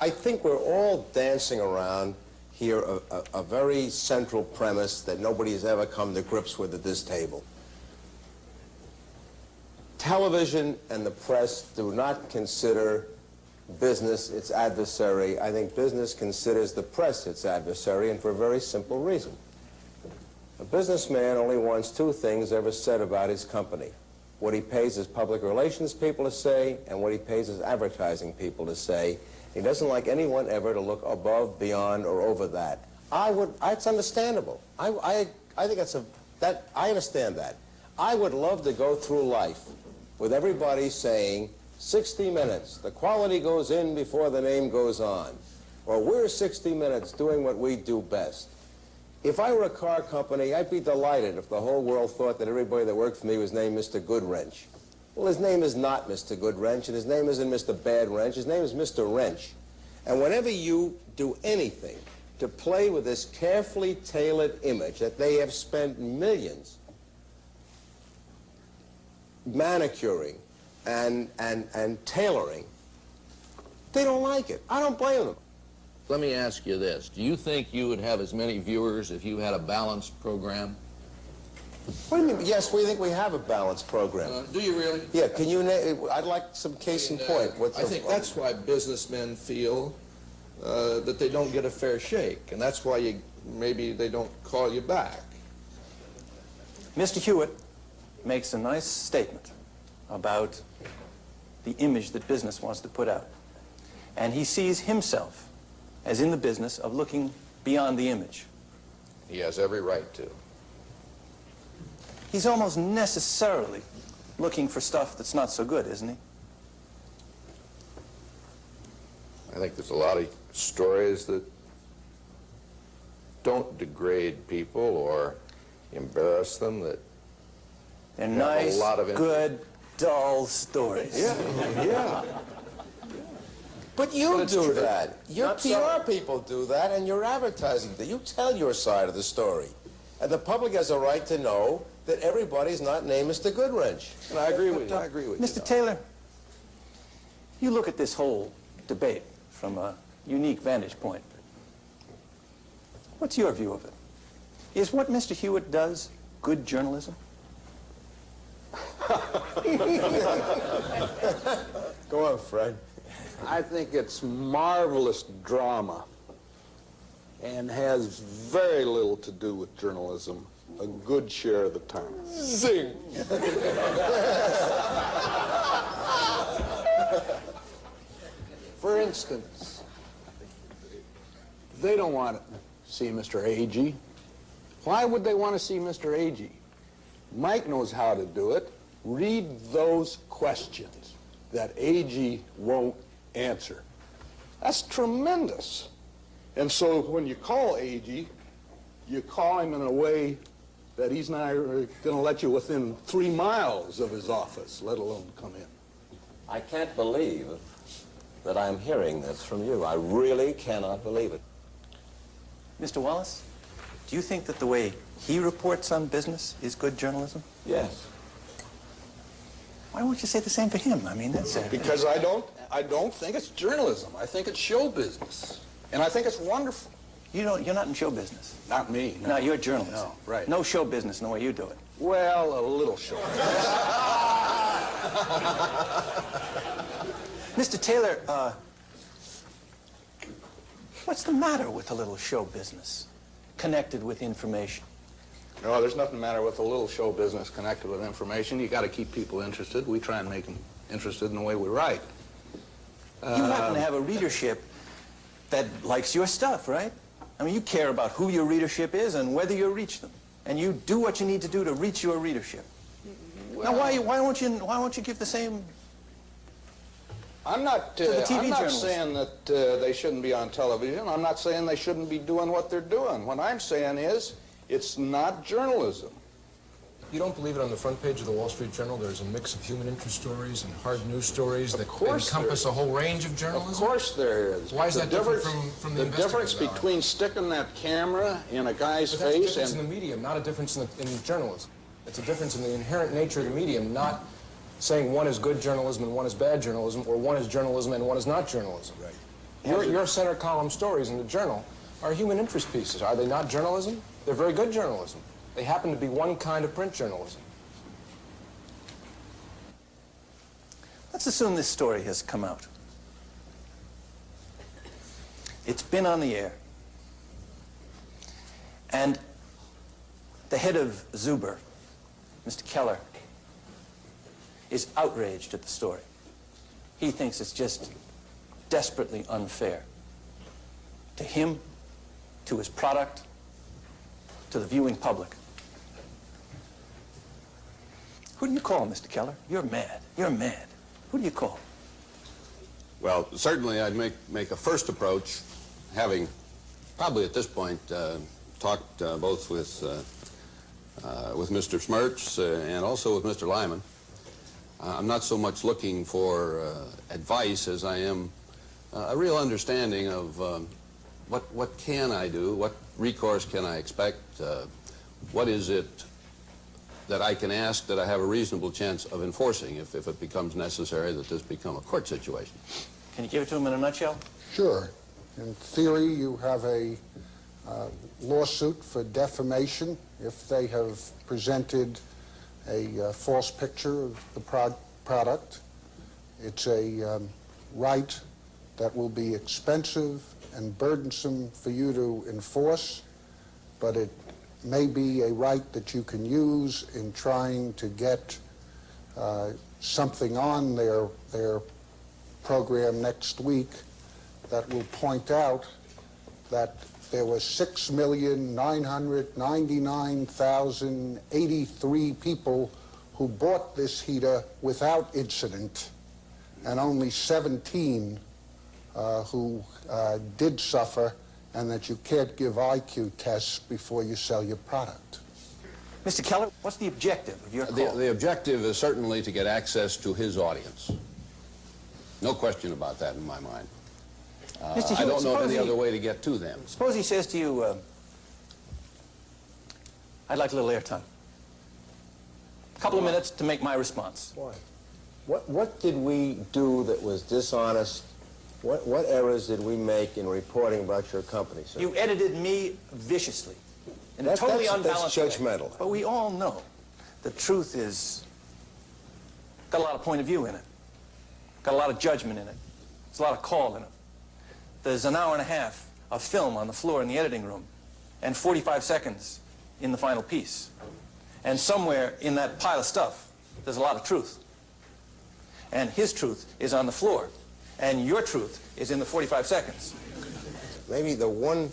I think we're all dancing around here a very central premise that nobody has ever come to grips with at this table. Television and the press do not consider business its adversary. I think business considers the press its adversary, and for a very simple reason. A businessman only wants two things ever said about his company: what he pays his public relations people to say and what he pays his advertising people to say. He doesn't like anyone ever to look above, beyond, or over that. It's understandable. I think I understand that. I would love to go through life with everybody saying, 60 minutes, the quality goes in before the name goes on. Or we're 60 minutes doing what we do best. If I were a car company, I'd be delighted if the whole world thought that everybody that worked for me was named Mr. Goodwrench. Well, his name is not Mr. Goodwrench, and his name isn't Mr. Bad Wrench. His name is Mr. Wrench. And whenever you do anything to play with this carefully tailored image that they have spent millions manicuring and tailoring, they don't like it. I don't blame them. Let me ask you this. Do you think you would have as many viewers if you had a balanced program? What do you mean? Yes, we think we have a balanced program. Do you really? Yeah, can you I'd like some case in point. I think that's why businessmen feel that they don't get a fair shake, and that's why maybe they don't call you back. Mr. Hewitt makes a nice statement about the image that business wants to put out. And he sees himself as in the business of looking beyond the image. He has every right to. He's almost necessarily looking for stuff that's not so good, isn't he? I think there's a lot of stories that don't degrade people or embarrass them, that they're nice, a lot of good, dull stories. Yeah. But you do that. Your PR people do that, and your advertising. You tell your side of the story. And the public has a right to know that everybody's not named Mr. Goodwrench. And I agree with you. I agree with you. Mr. Taylor, you look at this whole debate from a unique vantage point. What's your view of it? Is what Mr. Hewitt does good journalism? Go on, Fred. I think it's marvelous drama and has very little to do with journalism a good share of the time. Zing! For instance, they don't want to see Mr. Agee. Why would they want to see Mr. Agee? Mike knows how to do it. Read those questions that Agee won't answer. That's tremendous. And so when you call Agee, you call him in a way that he's not going to let you within 3 miles of his office, let alone come in. I can't believe that I'm hearing this from you. I really cannot believe it. Mr. Wallace, do you think that the way he reports on business is good journalism? Yes. Why won't you say the same for him? I mean, that's Because I don't think it's journalism. I think it's show business. And I think it's wonderful. you're not in show business. Not me. No, you're a journalist. No, right. No show business in the way you do it. Well, a little show business. Mr. Taylor, what's the matter with a little show business connected with information? No, there's nothing the matter with a little show business connected with information. You got to keep people interested. We try and make them interested in the way we write. You happen to have a readership that likes your stuff, right? I mean, you care about who your readership is and whether you reach them. And you do what you need to do to reach your readership. Well, now, why won't you give the same I'm not saying that they shouldn't be on television. I'm not saying they shouldn't be doing what they're doing. What I'm saying is it's not journalism. You don't believe it on the front page of the Wall Street Journal? There's a mix of human interest stories and hard news stories that encompass a whole range of journalism? Of course there is. Why is that different from the difference between sticking that camera in a guy's face and... But that's a difference and... in the medium, not a difference in journalism. It's a difference in the inherent nature of the medium, not saying one is good journalism and one is bad journalism, or one is journalism and one is not journalism. Right. Your center column stories in the Journal are human interest pieces. Are they not journalism? They're very good journalism. They happen to be one kind of print journalism. Let's assume this story has come out. It's been on the air. And the head of Zuber, Mr. Keller, is outraged at the story. He thinks it's just desperately unfair to him, to his product, to the viewing public. Who do you call, Mr. Keller? You're mad. You're mad. Who do you call? Well, certainly I'd make a first approach, having probably at this point talked both with Mr. Smertz and also with Mr. Lyman. I'm not so much looking for advice as I am a real understanding of what can I do, what recourse can I expect, what is it that I can ask that I have a reasonable chance of enforcing if it becomes necessary that this become a court situation. Can you give it to him in a nutshell? Sure. In theory, you have a lawsuit for defamation if they have presented a false picture of the product. It's a right that will be expensive and burdensome for you to enforce, but it may be a right that you can use in trying to get something on their program next week that will point out that there were 6,999,083 people who bought this heater without incident, and only 17 who did suffer, and that you can't give IQ tests before you sell your product. Mr. Keller, what's the objective of your call? The objective is certainly to get access to his audience. No question about that in my mind. Mr. Hewitt, I don't know of any other way to get to them. Suppose he says to you, I'd like a little airtime. A couple of minutes to make my response. Why? What did we do that was dishonest? What errors did we make in reporting about your company, sir? You edited me viciously in a totally unbalanced that's way. judgmental. But we all know the truth is got a lot of point of view in it, got a lot of judgment in it, there's a lot of call in it. There's an hour and a half of film on the floor in the editing room and 45 seconds in the final piece. And somewhere in that pile of stuff, there's a lot of truth. And his truth is on the floor. And your truth is in the 45 seconds. Maybe the one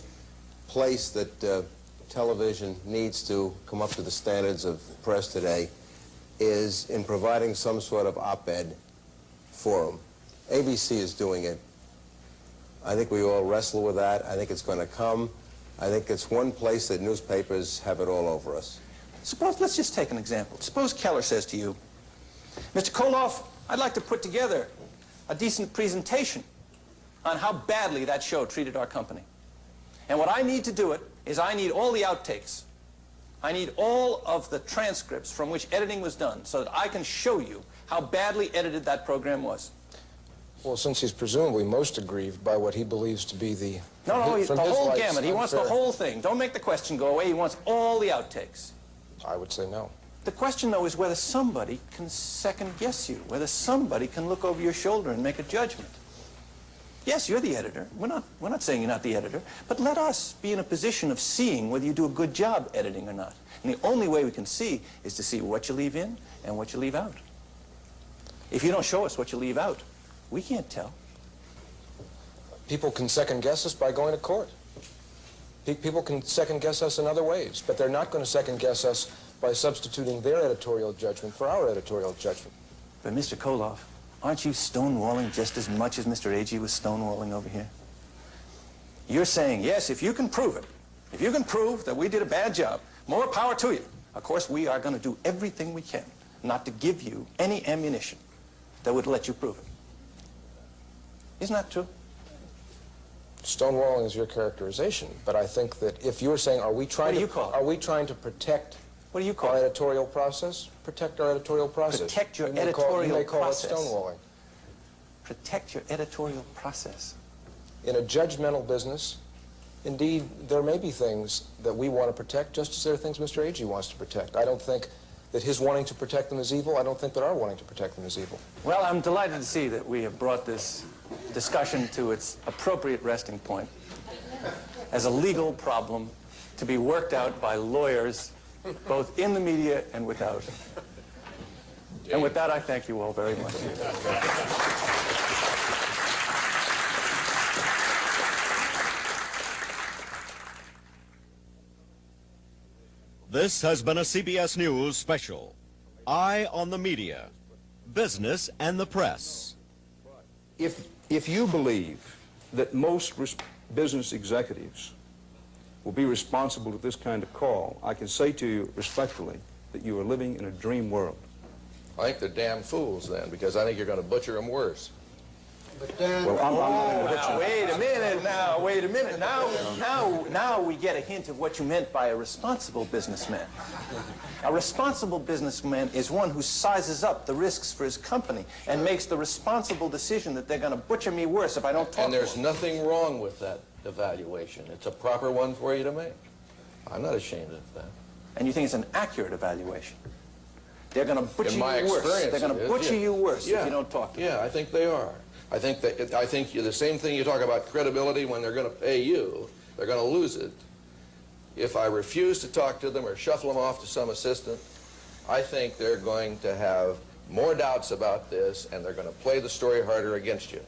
place that television needs to come up to the standards of press today is in providing some sort of op-ed forum. ABC is doing it. I think we all wrestle with that. I think it's going to come. I think it's one place that newspapers have it all over us. Suppose, let's just take an example. Suppose Keller says to you, Mr. Koloff, I'd like to put together a decent presentation on how badly that show treated our company. And what I need to do it is I need all the outtakes. I need all of the transcripts from which editing was done so that I can show you how badly edited that program was. Well, since he's presumably most aggrieved by what he believes to be the... No, the whole lights, gamut. He wants the whole thing. Don't make the question go away. He wants all the outtakes. I would say no. The question, though, is whether somebody can second-guess you, whether somebody can look over your shoulder and make a judgment. Yes, you're the editor. We're not saying you're not the editor, but let us be in a position of seeing whether you do a good job editing or not. And the only way we can see is to see what you leave in and what you leave out. If you don't show us what you leave out, we can't tell. People can second-guess us by going to court. People can second-guess us in other ways, but they're not going to second-guess us by substituting their editorial judgment for our editorial judgment. But Mr. Koloff, aren't you stonewalling just as much as Mr. Agee was stonewalling over here? You're saying, yes, if you can prove it, if you can prove that we did a bad job, more power to you. Of course, we are going to do everything we can not to give you any ammunition that would let you prove it. Isn't that true? Stonewalling is your characterization, but I think that if you're saying, are we trying to protect What do you call our it? editorial process? Protect our editorial process. Protect your You may editorial call process. it stonewalling. Protect your editorial process. In a judgmental business, indeed, there may be things that we want to protect, just as there are things Mr. Agee wants to protect. I don't think that his wanting to protect them is evil. I don't think that our wanting to protect them is evil. Well, I'm delighted to see that we have brought this discussion to its appropriate resting point as a legal problem to be worked out by lawyers, both in the media and without. And with that, I thank you all very much. This has been a CBS News special. Eye on the Media, Business and the Press. If you believe that most business executives will be responsible to this kind of call, I can say to you respectfully that you are living in a dream world. I think they're damn fools then, because I think you're going to butcher them worse. But Dan, Well, I'm not in the Now, wait a minute. Now we get a hint of what you meant by a responsible businessman. A responsible businessman is one who sizes up the risks for his company and makes the responsible decision that they're going to butcher me worse if I don't talk And to there's them. nothing wrong with that evaluation. It's a proper one for you to make. I'm not ashamed of that. And you think it's an accurate evaluation? They're going to butcher In my you worse. experience, They're going it to is, butcher yeah. you worse Yeah. if you don't talk to them. Yeah, I think they are. I think the same thing you talk about credibility when they're going to pay you, they're going to lose it. If I refuse to talk to them or shuffle them off to some assistant, I think they're going to have more doubts about this and they're going to play the story harder against you.